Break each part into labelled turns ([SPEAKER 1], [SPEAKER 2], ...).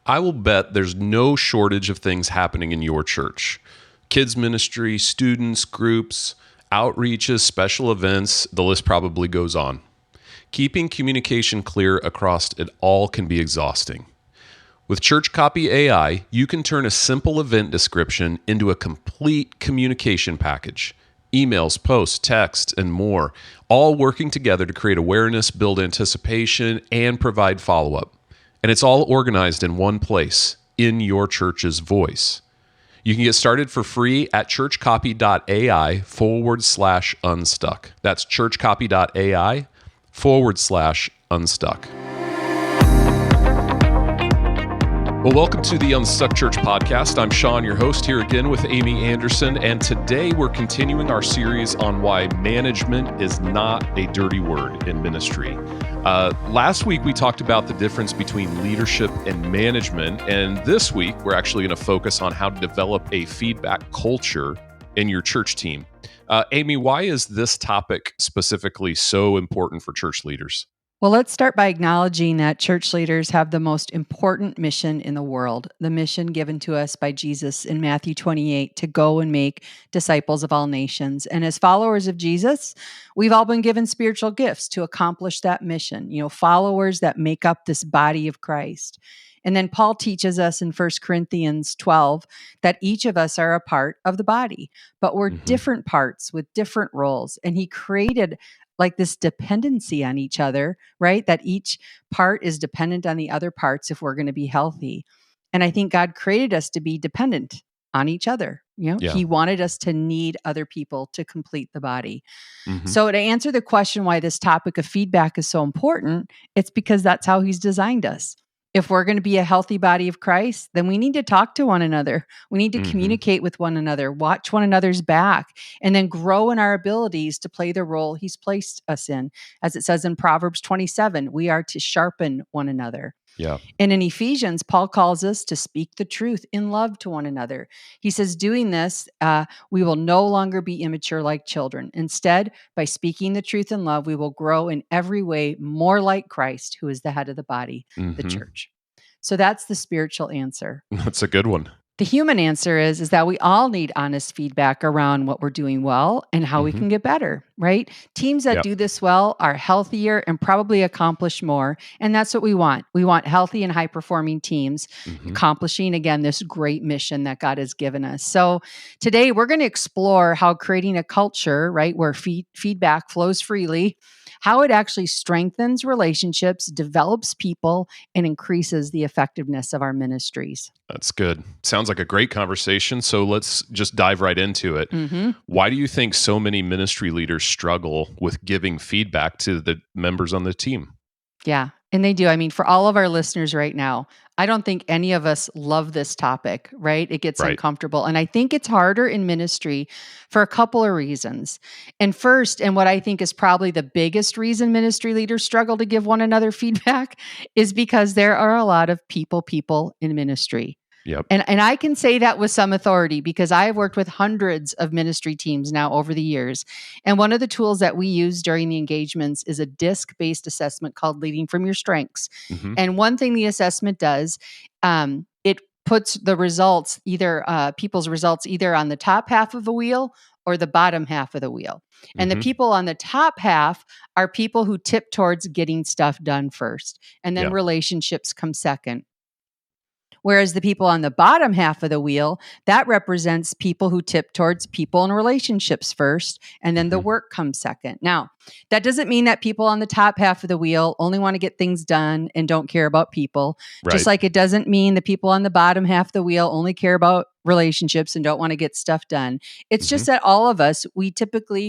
[SPEAKER 1] I will bet there's no shortage of things happening in your church. Kids ministry, students, groups, outreaches, special events, the list probably goes on. Keeping communication clear across it all can be exhausting. With Church Copy AI, you can turn a simple event description into a complete communication package. Emails, posts, texts, and more, all working together to create awareness, build anticipation, and provide follow-up. And it's all organized in one place, in your church's voice. You can get started for free at churchcopy.ai/unstuck. That's churchcopy.ai/unstuck. Well, welcome to the Unstuck Church podcast. I'm Sean, your host, here again with Amy Anderson, and today we're continuing our series on why management is not a dirty word in ministry. Last week, we talked about the difference between leadership and management, and this week, we're actually going to focus on how to develop a feedback culture in your church team. Amy, why is this topic specifically so important for church leaders?
[SPEAKER 2] Well, let's start by acknowledging that church leaders have the most important mission in the world, the mission given to us by Jesus in Matthew 28 to go and make disciples of all nations. And as followers of Jesus, we've all been given spiritual gifts to accomplish that mission, followers that make up this body of Christ. And then Paul teaches us in 1 Corinthians 12 that each of us are a part of the body, but we're different parts with different roles. And he created like this dependency on each other, right? That each part is dependent on the other parts if we're going to be healthy. And I think God created us to be dependent on each other. He wanted us to need other people to complete the body. So to answer the question why this topic of feedback is so important, it's because that's how he's designed us. If we're going to be a healthy body of Christ, then we need to talk to one another. We need to communicate with one another, watch one another's back, and then grow in our abilities to play the role he's placed us in. As it says in Proverbs 27, we are to sharpen one another.
[SPEAKER 1] Yeah.
[SPEAKER 2] And in Ephesians, Paul calls us to speak the truth in love to one another. He says, doing this, we will no longer be immature like children. Instead, by speaking the truth in love, we will grow in every way more like Christ, who is the head of the body, the church. So that's the spiritual answer.
[SPEAKER 1] That's a good one.
[SPEAKER 2] The human answer is that we all need honest feedback around what we're doing well and how we can get better, right? Teams that do this well are healthier and probably accomplish more. And that's what we want. We want healthy and high-performing teams accomplishing, again, this great mission that God has given us. So today we're going to explore how creating a culture, right, where feedback flows freely, how it actually strengthens relationships, develops people, and increases the effectiveness of our ministries.
[SPEAKER 1] That's good. Sounds like a great conversation. So let's just dive right into it. Why do you think so many ministry leaders struggle with giving feedback to the members on the team?
[SPEAKER 2] Yeah, and they do. I mean, for all of our listeners right now, I don't think any of us love this topic, right? It gets uncomfortable. And I think it's harder in ministry for a couple of reasons. And first, and what I think is probably the biggest reason ministry leaders struggle to give one another feedback is because there are a lot of people in ministry.
[SPEAKER 1] Yep.
[SPEAKER 2] And I can say that with some authority because I have worked with hundreds of ministry teams now over the years. And one of the tools that we use during the engagements is a DISC-based assessment called Leading from Your Strengths. And one thing the assessment does, it puts the results, people's results either on the top half of the wheel or the bottom half of the wheel. And the people on the top half are people who tip towards getting stuff done first. And then relationships come second. Whereas the people on the bottom half of the wheel, that represents people who tip towards people and relationships first, and then the work comes second. Now, that doesn't mean that people on the top half of the wheel only want to get things done and don't care about people. Just like it doesn't mean the people on the bottom half of the wheel only care about relationships and don't want to get stuff done. It's just that all of us, we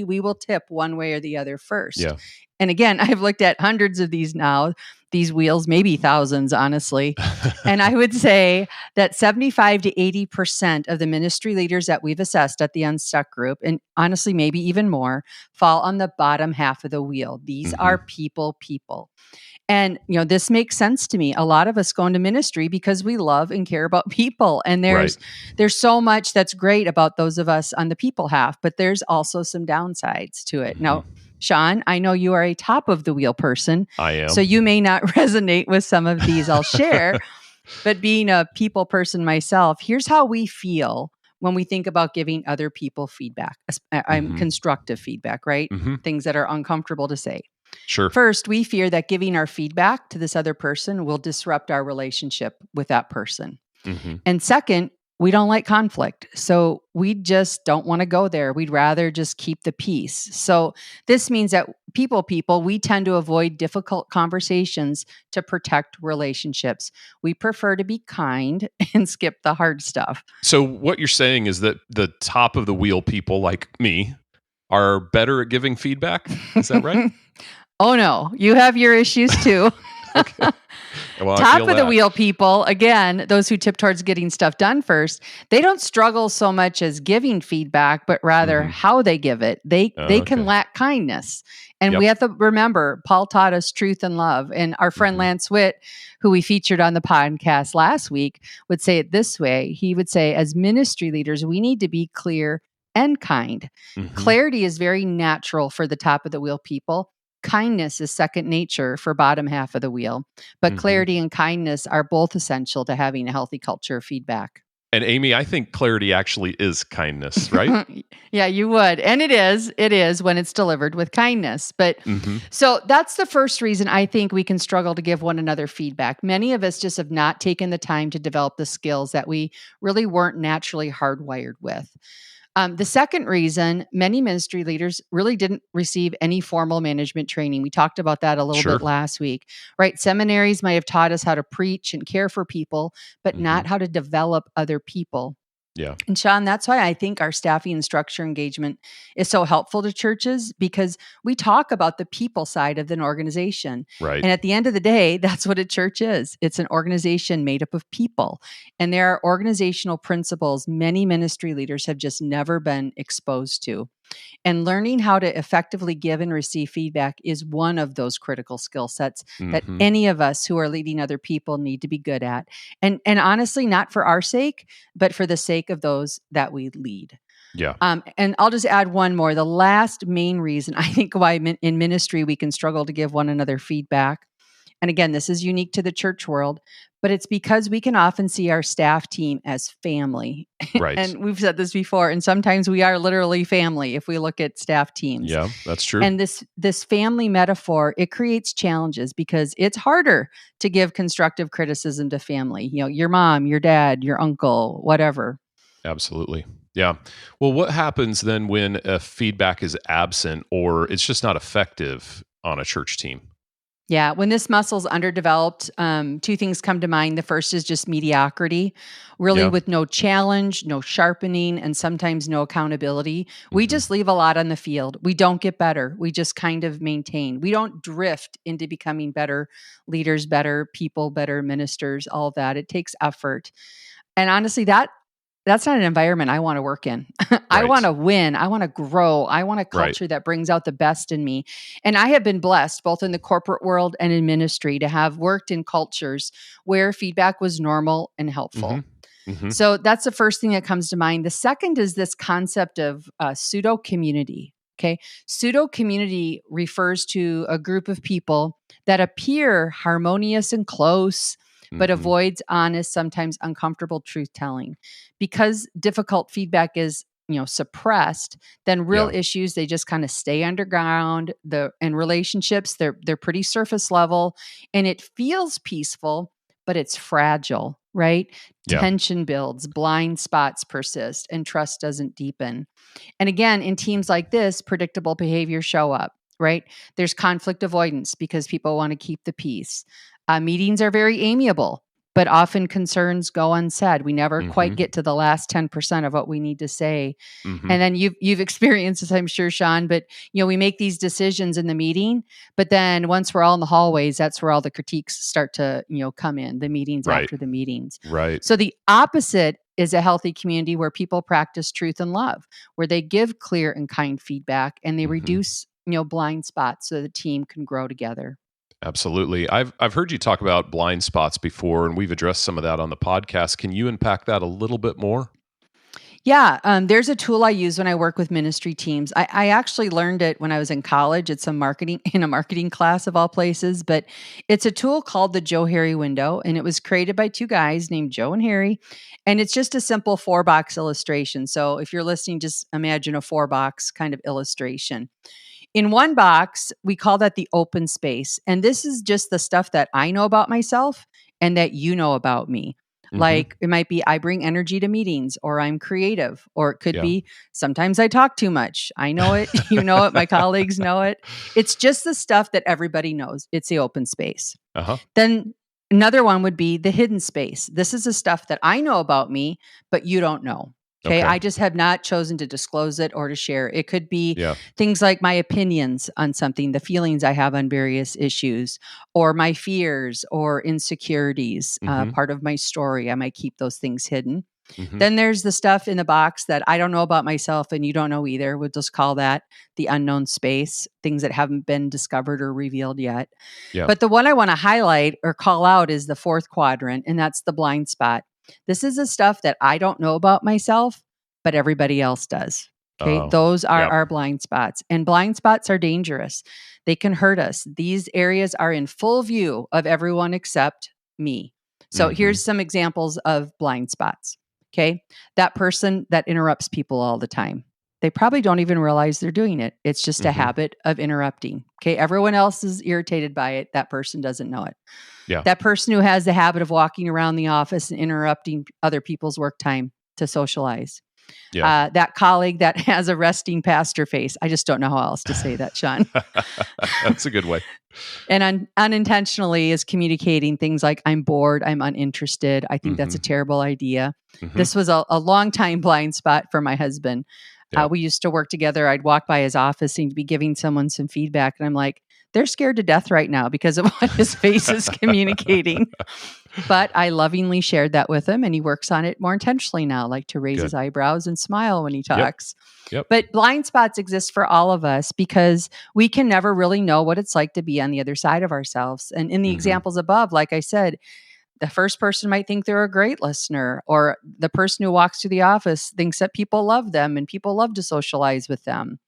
[SPEAKER 2] will tip one way or the other first.
[SPEAKER 1] Yeah.
[SPEAKER 2] And again, I've looked at hundreds of these now, these wheels, maybe thousands, honestly. And I would say that 75 to 80% of the ministry leaders that we've assessed at the Unstuck group, and honestly, maybe even more, fall on the bottom half of the wheel. These are people. And, this makes sense to me. A lot of us go into ministry because we love and care about people. And there's so much that's great about those of us on the people half, but there's also some downsides to it. Now, Sean, I know you are a top of the wheel person.
[SPEAKER 1] I am.
[SPEAKER 2] So you may not resonate with some of these I'll share. But being a people person myself, here's how we feel when we think about giving other people feedback. I'm
[SPEAKER 1] Mm-hmm.
[SPEAKER 2] constructive feedback, right?
[SPEAKER 1] Mm-hmm.
[SPEAKER 2] Things that are uncomfortable to say.
[SPEAKER 1] Sure.
[SPEAKER 2] First, we fear that giving our feedback to this other person will disrupt our relationship with that person.
[SPEAKER 1] Mm-hmm.
[SPEAKER 2] And second, we don't like conflict. So we just don't want to go there. We'd rather just keep the peace. So this means that people, we tend to avoid difficult conversations to protect relationships. We prefer to be kind and skip the hard stuff.
[SPEAKER 1] So what you're saying is that the top of the wheel people like me are better at giving feedback? Is that right?
[SPEAKER 2] Oh no, you have your issues too.
[SPEAKER 1] Okay. Well, I
[SPEAKER 2] Top
[SPEAKER 1] feel
[SPEAKER 2] of the
[SPEAKER 1] that.
[SPEAKER 2] wheel people, again, those who tip towards getting stuff done first, they don't struggle so much as giving feedback, but rather
[SPEAKER 1] Mhm.
[SPEAKER 2] how they give it. They can
[SPEAKER 1] Okay.
[SPEAKER 2] lack kindness. And
[SPEAKER 1] Yep.
[SPEAKER 2] we have to remember, Paul taught us truth and love. And our friend
[SPEAKER 1] Mhm.
[SPEAKER 2] Lance Witt, who we featured on the podcast last week, would say it this way. He would say, as ministry leaders, we need to be clear and kind.
[SPEAKER 1] Mhm.
[SPEAKER 2] Clarity is very natural for the top of the wheel people. Kindness is second nature for bottom half of the wheel. But
[SPEAKER 1] Mhm.
[SPEAKER 2] clarity and kindness are both essential to having a healthy culture of feedback.
[SPEAKER 1] And Amy, I think clarity actually is kindness, right?
[SPEAKER 2] Yeah, you would. And it is. It is when it's delivered with kindness. But
[SPEAKER 1] Mhm.
[SPEAKER 2] so that's the first reason I think we can struggle to give one another feedback. Many of us just have not taken the time to develop the skills that we really weren't naturally hardwired with. The second reason, many ministry leaders really didn't receive any formal management training. We talked about that a little
[SPEAKER 1] Sure.
[SPEAKER 2] bit last week, right? Seminaries might have taught us how to preach and care for people, but
[SPEAKER 1] Mhm.
[SPEAKER 2] not how to develop other people.
[SPEAKER 1] Yeah.
[SPEAKER 2] And Sean, that's why I think our staffing and structure engagement is so helpful to churches because we talk about the people side of an organization.
[SPEAKER 1] Right.
[SPEAKER 2] And at the end of the day, that's what a church is. It's an organization made up of people. And there are organizational principles many ministry leaders have just never been exposed to. And learning how to effectively give and receive feedback is one of those critical skill sets that
[SPEAKER 1] Mhm.
[SPEAKER 2] any of us who are leading other people need to be good at. And honestly, not for our sake, but for the sake of those that we lead.
[SPEAKER 1] Yeah.
[SPEAKER 2] And I'll just add one more. The last main reason I think why in ministry we can struggle to give one another feedback. And again, this is unique to the church world, but it's because we can often see our staff team as family.
[SPEAKER 1] Right.
[SPEAKER 2] And we've said this before, and sometimes we are literally family if we look at staff teams.
[SPEAKER 1] Yeah, that's true.
[SPEAKER 2] And this family metaphor, it creates challenges because it's harder to give constructive criticism to family. You know, your mom, your dad, your uncle, whatever.
[SPEAKER 1] Absolutely. Yeah. Well, what happens then when a feedback is absent or it's just not effective on a church team?
[SPEAKER 2] Yeah, when this muscle's underdeveloped, two things come to mind. The first is just mediocrity, really
[SPEAKER 1] Yeah.
[SPEAKER 2] with no challenge, no sharpening, and sometimes no accountability. We
[SPEAKER 1] Mhm.
[SPEAKER 2] just leave a lot on the field. We don't get better. We just kind of maintain. We don't drift into becoming better leaders, better people, better ministers, all of that. It takes effort. And honestly, that's not an environment I want to work in. I want
[SPEAKER 1] Right.
[SPEAKER 2] to win. I want to grow. I want a
[SPEAKER 1] Right.
[SPEAKER 2] culture that brings out the best in me. And I have been blessed both in the corporate world and in ministry to have worked in cultures where feedback was normal and helpful.
[SPEAKER 1] Mhm. Mhm.
[SPEAKER 2] So that's the first thing that comes to mind. The second is this concept of pseudo community. Okay. Pseudo community refers to a group of people that appear harmonious and close, but
[SPEAKER 1] Mhm.
[SPEAKER 2] avoids honest, sometimes uncomfortable truth telling. Because difficult feedback is suppressed, then real
[SPEAKER 1] Yeah.
[SPEAKER 2] issues they just kind of stay underground. The in relationships, they're pretty surface level and it feels peaceful, but it's fragile, right?
[SPEAKER 1] Yeah.
[SPEAKER 2] Tension builds, blind spots persist, and trust doesn't deepen. And again, in teams like this, predictable behaviors show up, right? There's conflict avoidance because people want to keep the peace. Meetings are very amiable, but often concerns go unsaid. We never quite
[SPEAKER 1] Mhm.
[SPEAKER 2] get to the last 10% of what we need to say.
[SPEAKER 1] Mhm.
[SPEAKER 2] And then you've experienced this, I'm sure, Sean, but we make these decisions in the meeting, but then once we're all in the hallways, that's where all the critiques start to, come in, the meetings
[SPEAKER 1] Right.
[SPEAKER 2] after the meetings.
[SPEAKER 1] Right.
[SPEAKER 2] So the opposite is a healthy community where people practice truth and love, where they give clear and kind feedback and they
[SPEAKER 1] Mhm.
[SPEAKER 2] reduce, blind spots so the team can grow together.
[SPEAKER 1] Absolutely. I've heard you talk about blind spots before and we've addressed some of that on the podcast. Can you unpack that a little bit more?
[SPEAKER 2] Yeah, there's a tool I use when I work with ministry teams. I actually learned it when I was in college. It's a marketing in a marketing class of all places, but it's a tool called the Joe Harry window, and it was created by two guys named Joe and Harry, and it's just a simple four-box illustration. So if you're listening, just imagine a four-box kind of illustration. In one box, we call that the open space. And this is just the stuff that I know about myself and that you know about me.
[SPEAKER 1] Mm-hmm.
[SPEAKER 2] Like it might be I bring energy to meetings, or I'm creative, or it could
[SPEAKER 1] Yeah.
[SPEAKER 2] be sometimes I talk too much. I know it, you know it, my colleagues know it. It's just the stuff that everybody knows. It's the open space.
[SPEAKER 1] Uh-huh.
[SPEAKER 2] Then another one would be the hidden space. This is the stuff that I know about me, but you don't know. Okay.
[SPEAKER 1] Okay.
[SPEAKER 2] I just have not chosen to disclose it or to share. It could be
[SPEAKER 1] Yeah.
[SPEAKER 2] things like my opinions on something, the feelings I have on various issues, or my fears or insecurities,
[SPEAKER 1] Mm-hmm.
[SPEAKER 2] part of my story. I might keep those things hidden.
[SPEAKER 1] Mm-hmm.
[SPEAKER 2] Then there's the stuff in the box that I don't know about myself and you don't know either. We'll just call that the unknown space, things that haven't been discovered or revealed yet.
[SPEAKER 1] Yeah.
[SPEAKER 2] But the one I want to highlight or call out is the fourth quadrant, and that's the blind spot. This is the stuff that I don't know about myself, but everybody else does. Okay. Those are
[SPEAKER 1] Yeah.
[SPEAKER 2] our blind spots, and blind spots are dangerous. They can hurt us. These areas are in full view of everyone except me. So
[SPEAKER 1] Mm-hmm.
[SPEAKER 2] here's some examples of blind spots. Okay. That person that interrupts people all the time. They probably don't even realize they're doing it. It's just a
[SPEAKER 1] Mm-hmm.
[SPEAKER 2] habit of interrupting. Okay. Everyone else is irritated by it. That person doesn't know it.
[SPEAKER 1] Yeah.
[SPEAKER 2] That person who has the habit of walking around the office and interrupting other people's work time to socialize.
[SPEAKER 1] Yeah.
[SPEAKER 2] That colleague that has a resting pastor face. I just don't know how else to say that, Sean.
[SPEAKER 1] That's a good way.
[SPEAKER 2] And unintentionally is communicating things like, I'm bored, I'm uninterested. I think that's a terrible idea.
[SPEAKER 1] Mm-hmm.
[SPEAKER 2] This was a long time blind spot for my husband.
[SPEAKER 1] Yeah.
[SPEAKER 2] We used to work together. I'd walk by his office and he'd be giving someone some feedback. And I'm like, they're scared to death right now because of what his face is communicating. But I lovingly shared that with him, and he works on it more intentionally now, like to raise his eyebrows and smile when he talks.
[SPEAKER 1] Yep.
[SPEAKER 2] But blind spots exist for all of us because we can never really know what it's like to be on the other side of ourselves. And in the examples above, like I said, the first person might think they're a great listener, or the person who walks to the office thinks that people love them and people love to socialize with them.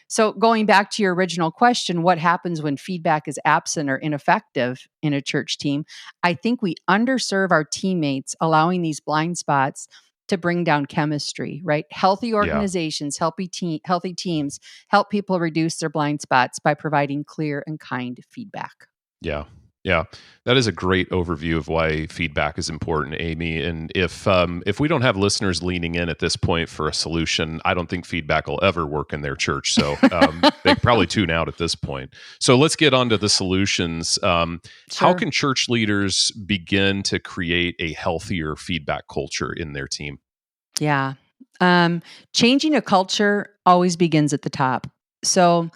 [SPEAKER 2] So, going back to your original question, what happens when feedback is absent or ineffective in a church team? I think we underserve our teammates, allowing these blind spots to bring down chemistry, right? Healthy organizations, healthy teams help people reduce their blind spots by providing clear and kind feedback.
[SPEAKER 1] Yeah. Yeah. That is a great overview of why feedback is important, Amy. And if we don't have listeners leaning in at this point for a solution, I don't think feedback will ever work in their church. So they probably tune out at this point. So let's get on to the solutions. How can church leaders begin to create a healthier feedback culture in their team?
[SPEAKER 2] Yeah. Changing a culture always begins at the top. So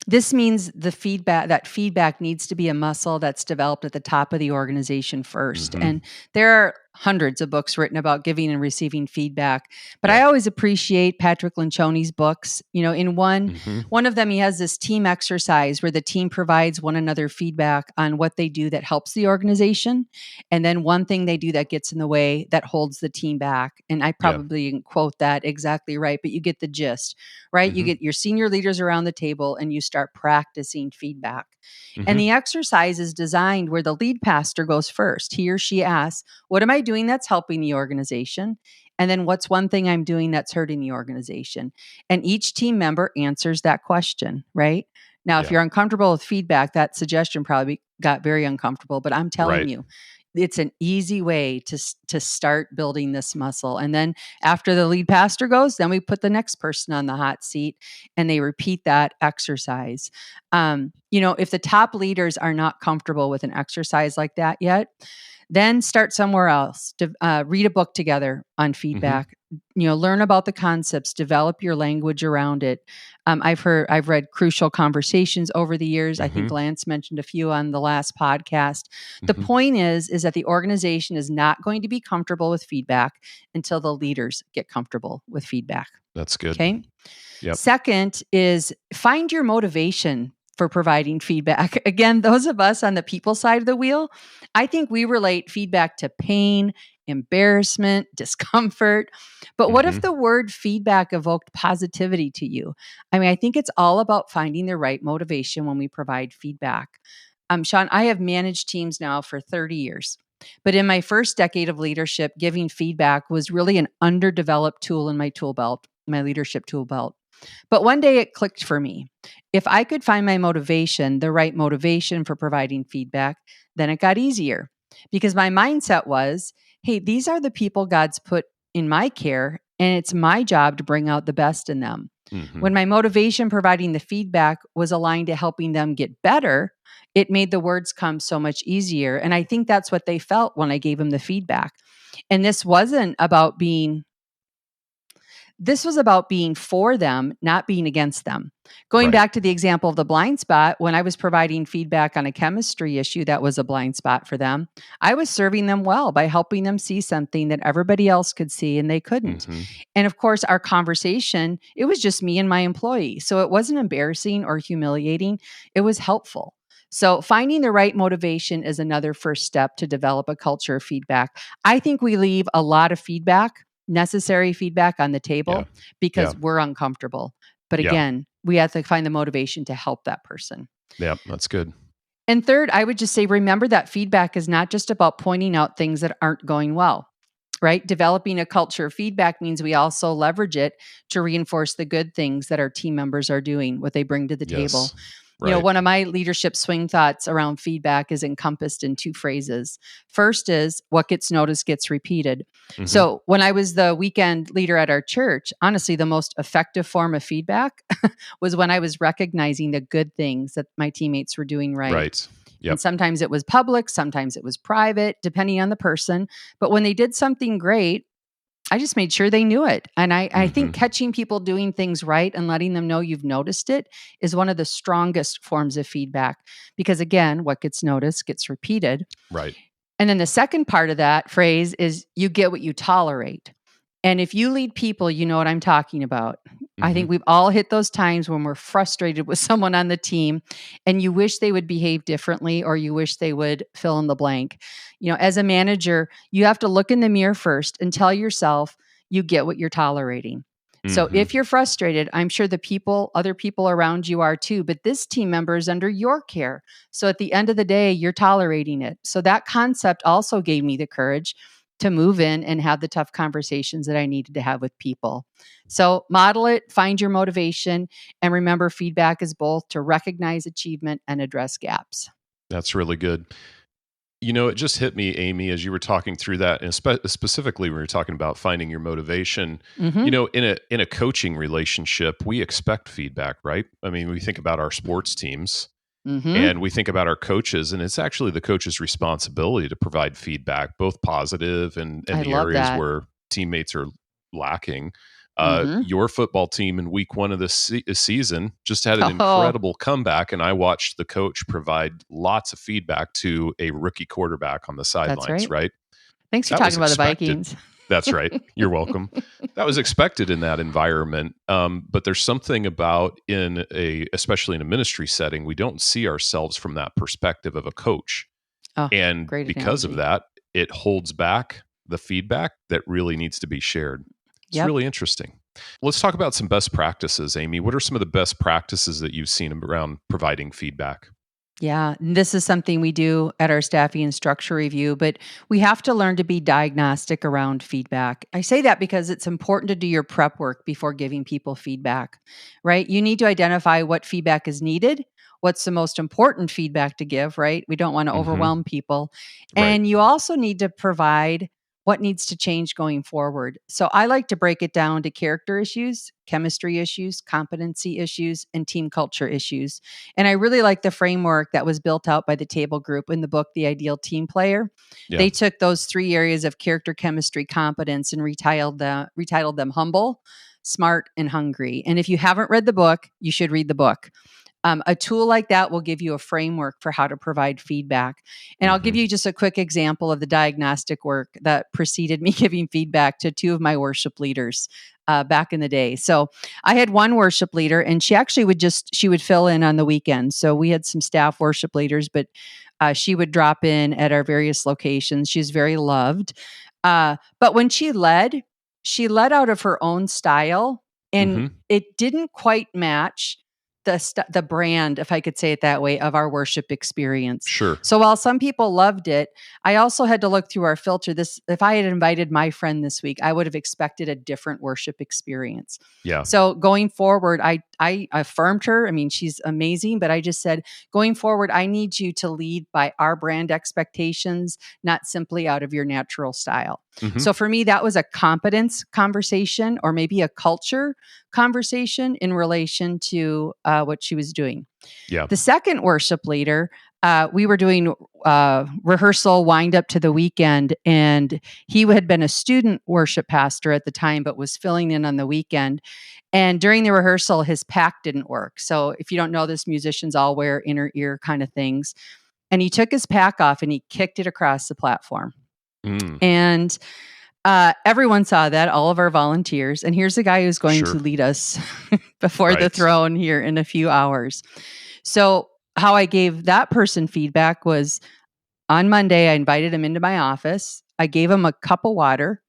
[SPEAKER 2] this means that feedback needs to be a muscle that's developed at the top of the organization first. And there are hundreds of books written about giving and receiving feedback. But I always appreciate Patrick Lencioni's books. You know, in one of them, he has this team exercise where the team provides one another feedback on what they do that helps the organization, and then one thing they do that gets in the way that holds the team back. And I probably didn't quote that exactly right, but you get the gist, right? You get your senior leaders around the table and you start practicing feedback. And the exercise is designed where the lead pastor goes first. He or she asks, what am I doing that's helping the organization? And then what's one thing I'm doing that's hurting the organization? And each team member answers that question, right? Now, if you're uncomfortable with feedback, that suggestion probably got very uncomfortable, but I'm telling you, it's an easy way to start building this muscle. And then after the lead pastor goes, then we put the next person on the hot seat and they repeat that exercise. If the top leaders are not comfortable with an exercise like that yet, then start somewhere else. Read a book together on feedback. Learn about the concepts, develop your language around it. I've read Crucial Conversations over the years. I think Lance mentioned a few on the last podcast. The point is that the organization is not going to be comfortable with feedback until the leaders get comfortable with feedback.
[SPEAKER 1] That's good.
[SPEAKER 2] Okay.
[SPEAKER 1] Yep.
[SPEAKER 2] Second is find your motivation for providing feedback. Again, those of us on the people side of the wheel, I think we relate feedback to pain, embarrassment, discomfort. But what if
[SPEAKER 1] Hmm.
[SPEAKER 2] the word feedback evoked positivity to you? I mean, I think it's all about finding the right motivation when we provide feedback. Sean, I have managed teams now for 30 years. But in my first decade of leadership, giving feedback was really an underdeveloped tool in my tool belt, my leadership tool belt. But one day it clicked for me. If I could find my motivation, the right motivation for providing feedback, then it got easier because my mindset was, hey, these are the people God's put in my care, and it's my job to bring out the best in them.
[SPEAKER 1] Hmm.
[SPEAKER 2] When my motivation providing the feedback was aligned to helping them get better, it made the words come so much easier. And I think that's what they felt when I gave them the feedback. And this was about being for them, not being against them. Going
[SPEAKER 1] Right.
[SPEAKER 2] back to the example of the blind spot, when I was providing feedback on a chemistry issue that was a blind spot for them, I was serving them well by helping them see something that everybody else could see and they couldn't.
[SPEAKER 1] Hmm.
[SPEAKER 2] And of course, our conversation, it was just me and my employee. So it wasn't embarrassing or humiliating, it was helpful. So, finding the right motivation is another first step to develop a culture of feedback. I think we leave a lot of feedback, necessary feedback, on the
[SPEAKER 1] Yeah.
[SPEAKER 2] table
[SPEAKER 1] Yeah.
[SPEAKER 2] because we're uncomfortable. But
[SPEAKER 1] Yeah.
[SPEAKER 2] again, we have to find the motivation to help that person.
[SPEAKER 1] Yeah. That's good.
[SPEAKER 2] And third, I would just say remember that feedback is not just about pointing out things that aren't going well, right? Developing a culture of feedback means we also leverage it to reinforce the good things that our team members are doing, what they bring to the table.
[SPEAKER 1] Yes. Right.
[SPEAKER 2] One of my leadership swing thoughts around feedback is encompassed in two phrases. First is what gets noticed gets repeated.
[SPEAKER 1] Hmm.
[SPEAKER 2] So when I was the weekend leader at our church, honestly, the most effective form of feedback was when I was recognizing the good things that my teammates were doing right.
[SPEAKER 1] Right.
[SPEAKER 2] And
[SPEAKER 1] Yep.
[SPEAKER 2] sometimes it was public, sometimes it was private, depending on the person. But when they did something great, I just made sure they knew it. And I think
[SPEAKER 1] Hmm.
[SPEAKER 2] catching people doing things right and letting them know you've noticed it is one of the strongest forms of feedback. Because again, what gets noticed gets repeated.
[SPEAKER 1] Right.
[SPEAKER 2] And then the second part of that phrase is you get what you tolerate. And if you lead people, you know what I'm talking about. I
[SPEAKER 1] Hmm.
[SPEAKER 2] think we've all hit those times when we're frustrated with someone on the team and you wish they would behave differently or you wish they would fill in the blank. As a manager, you have to look in the mirror first and tell yourself you get what you're tolerating. So
[SPEAKER 1] Hmm.
[SPEAKER 2] if you're frustrated, I'm sure other people around you are too, but this team member is under your care. So at the end of the day, you're tolerating it. So that concept also gave me the courage to move in and have the tough conversations that I needed to have with people. So model it, find your motivation, and remember feedback is both to recognize achievement and address gaps.
[SPEAKER 1] That's really good. It just hit me, Amy, as you were talking through that, and specifically when we were talking about finding your motivation.
[SPEAKER 2] Mhm.
[SPEAKER 1] In a coaching relationship, we expect feedback, right? I mean, we think about our sports teams
[SPEAKER 2] Mhm.
[SPEAKER 1] and we think about our coaches, and it's actually the coach's responsibility to provide feedback, both positive and
[SPEAKER 2] I
[SPEAKER 1] the
[SPEAKER 2] love
[SPEAKER 1] areas
[SPEAKER 2] that.
[SPEAKER 1] where teammates are lacking.
[SPEAKER 2] Mhm.
[SPEAKER 1] Your football team in week one of the season just had an
[SPEAKER 2] Oh,
[SPEAKER 1] incredible comeback, and I watched the coach provide lots of feedback to a rookie quarterback on the
[SPEAKER 2] that's
[SPEAKER 1] sidelines,
[SPEAKER 2] right.
[SPEAKER 1] right?
[SPEAKER 2] Thanks for
[SPEAKER 1] That was
[SPEAKER 2] talking about the
[SPEAKER 1] expected.
[SPEAKER 2] Vikings.
[SPEAKER 1] That's right. You're welcome. That was expected in that environment. But there's something about especially in a ministry setting, we don't see ourselves from that perspective of a coach.
[SPEAKER 2] Oh,
[SPEAKER 1] And
[SPEAKER 2] great
[SPEAKER 1] because of
[SPEAKER 2] analogy.
[SPEAKER 1] that, it holds back the feedback that really needs to be shared. It's
[SPEAKER 2] Yep.
[SPEAKER 1] really interesting. Let's talk about some best practices, Amy. What are some of the best practices that you've seen around providing feedback?
[SPEAKER 2] Yeah, and this is something we do at our staffing and structure review, but we have to learn to be diagnostic around feedback. I say that because it's important to do your prep work before giving people feedback, right? You need to identify what feedback is needed, what's the most important feedback to give, right? We don't want to
[SPEAKER 1] Hmm.
[SPEAKER 2] overwhelm people.
[SPEAKER 1] Right.
[SPEAKER 2] And you also need to provide what needs to change going forward. So I like to break it down to character issues, chemistry issues, competency issues, and team culture issues. And I really like the framework that was built out by the Table Group in the book, The Ideal Team Player.
[SPEAKER 1] Yeah.
[SPEAKER 2] They took those three areas of character, chemistry, competence, and retitled them humble, smart, and hungry. And if you haven't read the book, you should read the book. A tool like that will give you a framework for how to provide feedback. And I'll give
[SPEAKER 1] Hmm.
[SPEAKER 2] you just a quick example of the diagnostic work that preceded me giving feedback to two of my worship leaders back in the day. So I had one worship leader, and she actually she would fill in on the weekends. So we had some staff worship leaders, but She would drop in at our various locations. She's very loved. But when she led out of her own style, and it didn't quite match the brand, if I could say it that way, of our worship experience.
[SPEAKER 1] Sure.
[SPEAKER 2] So while some people loved it, I also had to look through our filter. If I had invited my friend this week, I would have expected a different worship experience.
[SPEAKER 1] Yeah.
[SPEAKER 2] So going forward, I affirmed her. I mean, she's amazing, but I just said, going forward, I need you to lead by our brand expectations, not simply out of your natural style. So for me, that was a competence conversation, or maybe a culture conversation in relation to what she was doing.
[SPEAKER 1] Yeah.
[SPEAKER 2] The second worship leader, we were doing rehearsal wind up to the weekend, and he had been a student worship pastor at the time, but was filling in on the weekend. And during the rehearsal, his pack didn't work. So if you don't know this, musicians all wear inner ear kind of things. And he took his pack off and he kicked it across the platform. And everyone saw that, all of our volunteers. And here's a guy who's going to lead us before the throne here in a few hours. So how I gave that person feedback was, on Monday, I invited him into my office. I gave him a cup of water.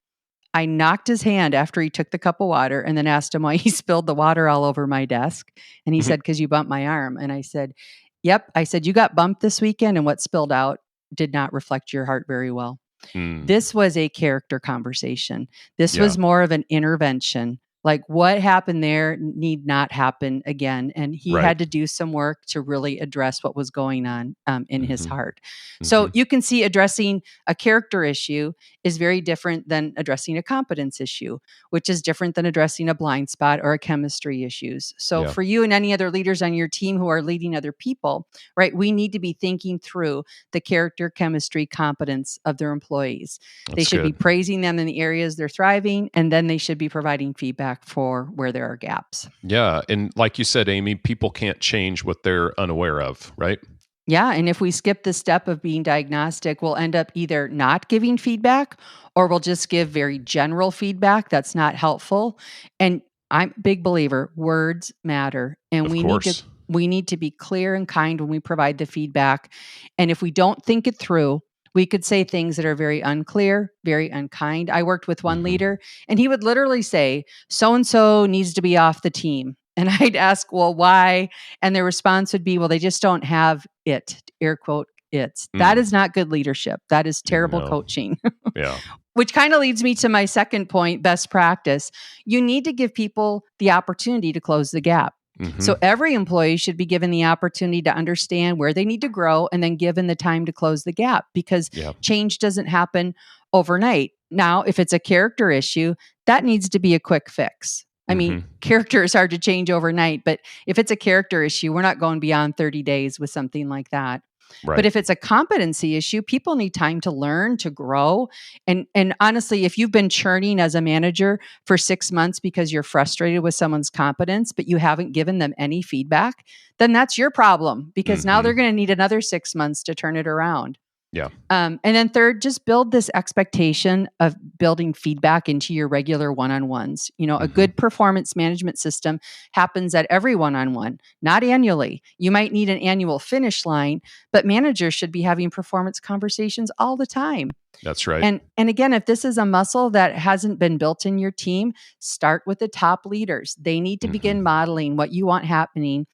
[SPEAKER 2] I knocked his hand after he took the cup of water, and then asked him why he spilled the water all over my desk. And he said, "'Cause you bumped my arm." And I said, "Yep." I said, "You got bumped this weekend, and what spilled out did not reflect your heart very well." This was a character conversation. This was more of an intervention. Like, what happened there need not happen again. And he had to do some work to really address what was going on in his heart. So you can see addressing a character issue is very different than addressing a competence issue, which is different than addressing a blind spot or a chemistry issues. So for you and any other leaders on your team who are leading other people, right, we need to be thinking through the character, chemistry, competence of their employees. They should be praising them in the areas they're thriving, and then they should be providing feedback for where there are gaps.
[SPEAKER 1] Yeah. And like you said, Amy, people can't change what they're unaware of, right?
[SPEAKER 2] Yeah. And if we skip the step of being diagnostic, we'll end up either not giving feedback, or we'll just give very general feedback that's not helpful. And I'm a big believer, words matter. And we need to be clear and kind when we provide the feedback. And if we don't think it through, we could say things that are very unclear, very unkind. I worked with one leader, and he would literally say, "So-and-so needs to be off the team." And I'd ask, "Well, why?" And their response would be, "Well, they just don't have it," air quote, "it's." That is not good leadership. That is terrible coaching.
[SPEAKER 1] Yeah.
[SPEAKER 2] Which kind of leads me to my second point, best practice. You need to give people the opportunity to close the gap. So every employee should be given the opportunity to understand where they need to grow, and then given the time to close the gap, because change doesn't happen overnight. Now, if it's a character issue, that needs to be a quick fix. I mean, character is hard to change overnight, but if it's a character issue, we're not going beyond 30 days with something like that. Right. But if it's a competency issue, people need time to learn, to grow. And honestly, if you've been churning as a manager for 6 months because you're frustrated with someone's competence, but you haven't given them any feedback, then that's your problem, because now they're going to need another 6 months to turn it around.
[SPEAKER 1] Yeah.
[SPEAKER 2] And then third, just build this expectation of building feedback into your regular one-on-ones. You know, a good performance management system happens at every one-on-one, not annually. You might need an annual finish line, but managers should be having performance conversations all the time.
[SPEAKER 1] That's right.
[SPEAKER 2] And again, if this is a muscle that hasn't been built in your team, start with the top leaders. They need to begin modeling what you want happening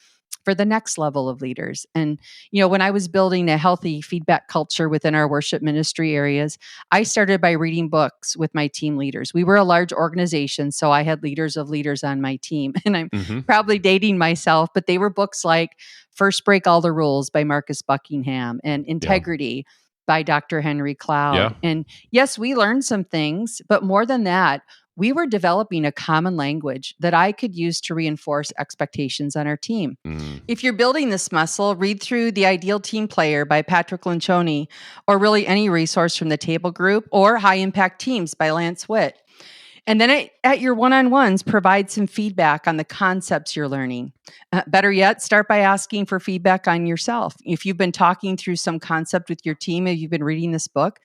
[SPEAKER 2] for the next level of leaders. And, you know, when I was building a healthy feedback culture within our worship ministry areas, I started by reading books with my team leaders. We were a large organization, so I had leaders of leaders on my team. And I'm probably dating myself, but they were books like First Break All the Rules by Marcus Buckingham, and Integrity by Dr. Henry Cloud.
[SPEAKER 1] Yeah.
[SPEAKER 2] And yes, we learned some things, but more than that, we were developing a common language that I could use to reinforce expectations on our team. If you're building this muscle, read through The Ideal Team Player by Patrick Lencioni, or really any resource from the Table Group, or High Impact Teams by Lance Witt. And then at your one-on-ones, provide some feedback on the concepts you're learning. Better yet, start by asking for feedback on yourself. If you've been talking through some concept with your team, if you've been reading this book,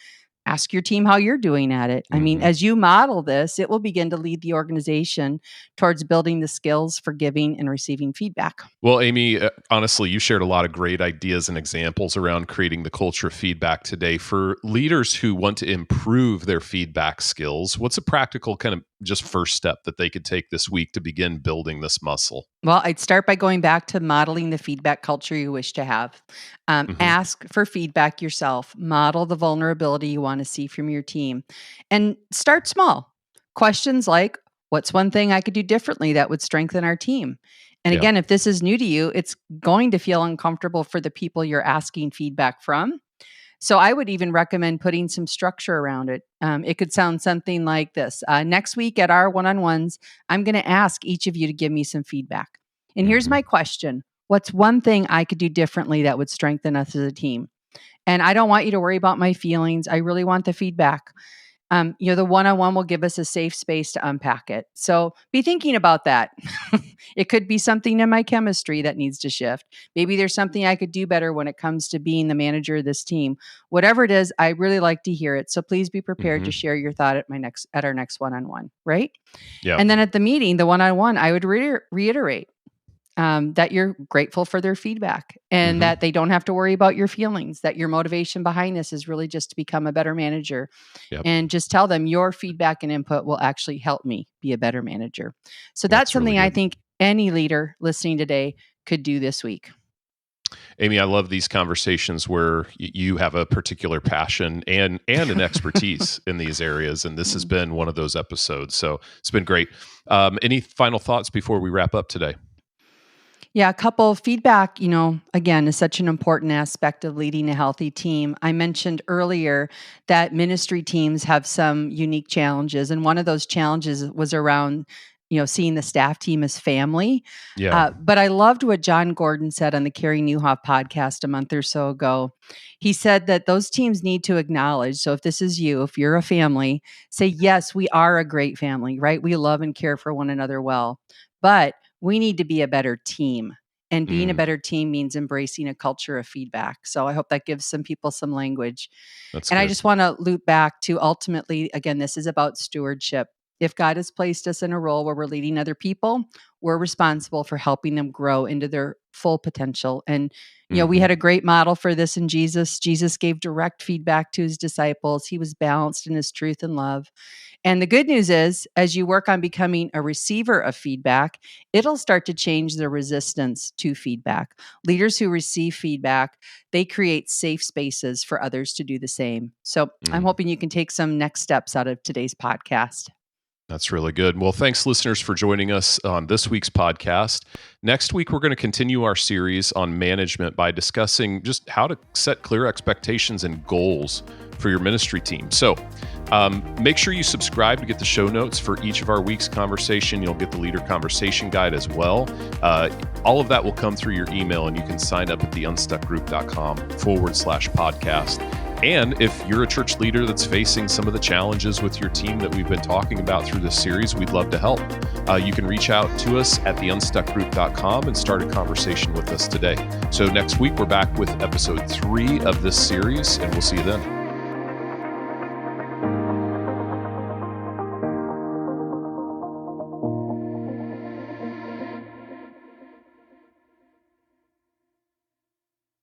[SPEAKER 2] Ask your team how you're doing at it. I mean, as you model this, it will begin to lead the organization towards building the skills for giving and receiving feedback.
[SPEAKER 1] Well, Amy, honestly, you shared a lot of great ideas and examples around creating the culture of feedback today. For leaders who want to improve their feedback skills, what's a practical kind of just first step that they could take this week to begin building this muscle?
[SPEAKER 2] Well, I'd start by going back to modeling the feedback culture you wish to have. Ask for feedback yourself. Model the vulnerability you want to see from your team. And start small. Questions like, what's one thing I could do differently that would strengthen our team? And
[SPEAKER 1] Yeah.
[SPEAKER 2] again, if this is new to you, it's going to feel uncomfortable for the people you're asking feedback from. So I would even recommend putting some structure around it. It could sound something like this. Next week at our one-on-ones, I'm going to ask each of you to give me some feedback. And here's my question. What's one thing I could do differently that would strengthen us as a team? And I don't want you to worry about my feelings. I really want the feedback. The one-on-one will give us a safe space to unpack it. So be thinking about that. It could be something in my chemistry that needs to shift. Maybe there's something I could do better when it comes to being the manager of this team. Whatever it is, I really like to hear it. So please be prepared to share your thought at our next one-on-one, right?
[SPEAKER 1] Yeah.
[SPEAKER 2] And then at the meeting, the one-on-one, I would reiterate that you're grateful for their feedback and that they don't have to worry about your feelings, that your motivation behind this is really just to become a better manager.
[SPEAKER 1] Yep.
[SPEAKER 2] And just tell them your feedback and input will actually help me be a better manager. So that's something
[SPEAKER 1] really
[SPEAKER 2] I
[SPEAKER 1] good.
[SPEAKER 2] think any leader listening today could do this week.
[SPEAKER 1] Amy, I love these conversations where you have a particular passion and an expertise in these areas. And this has been one of those episodes. So it's been great. Any final thoughts before we wrap up today?
[SPEAKER 2] Yeah, a couple of feedback, again, is such an important aspect of leading a healthy team. I mentioned earlier that ministry teams have some unique challenges. And one of those challenges was around, seeing the staff team as family.
[SPEAKER 1] Yeah.
[SPEAKER 2] But I loved what John Gordon said on the Carrie Newhoff podcast a month or so ago. He said that those teams need to acknowledge, so if this is you, if you're a family, say, yes, we are a great family, right? We love and care for one another well. But we need to be a better team. And being a better team means embracing a culture of feedback. So I hope that gives some people some language.
[SPEAKER 1] That's
[SPEAKER 2] and
[SPEAKER 1] good.
[SPEAKER 2] I just want to loop back to ultimately, again, this is about stewardship. If God has placed us in a role where we're leading other people, we're responsible for helping them grow into their full potential. And, we had a great model for this in Jesus. Jesus gave direct feedback to his disciples. He was balanced in his truth and love. And the good news is, as you work on becoming a receiver of feedback, it'll start to change the resistance to feedback. Leaders who receive feedback, they create safe spaces for others to do the same. So I'm hoping you can take some next steps out of today's podcast.
[SPEAKER 1] That's really good. Well, thanks, listeners, for joining us on this week's podcast. Next week, we're going to continue our series on management by discussing just how to set clear expectations and goals for your ministry team. So make sure you subscribe to get the show notes for each of our week's conversation. You'll get the Leader Conversation Guide as well. All of that will come through your email, and you can sign up at theunstuckgroup.com/podcast. And if you're a church leader that's facing some of the challenges with your team that we've been talking about through this series, we'd love to help. You can reach out to us at theunstuckgroup.com and start a conversation with us today. So next week, we're back with episode 3 of this series, and we'll see you then.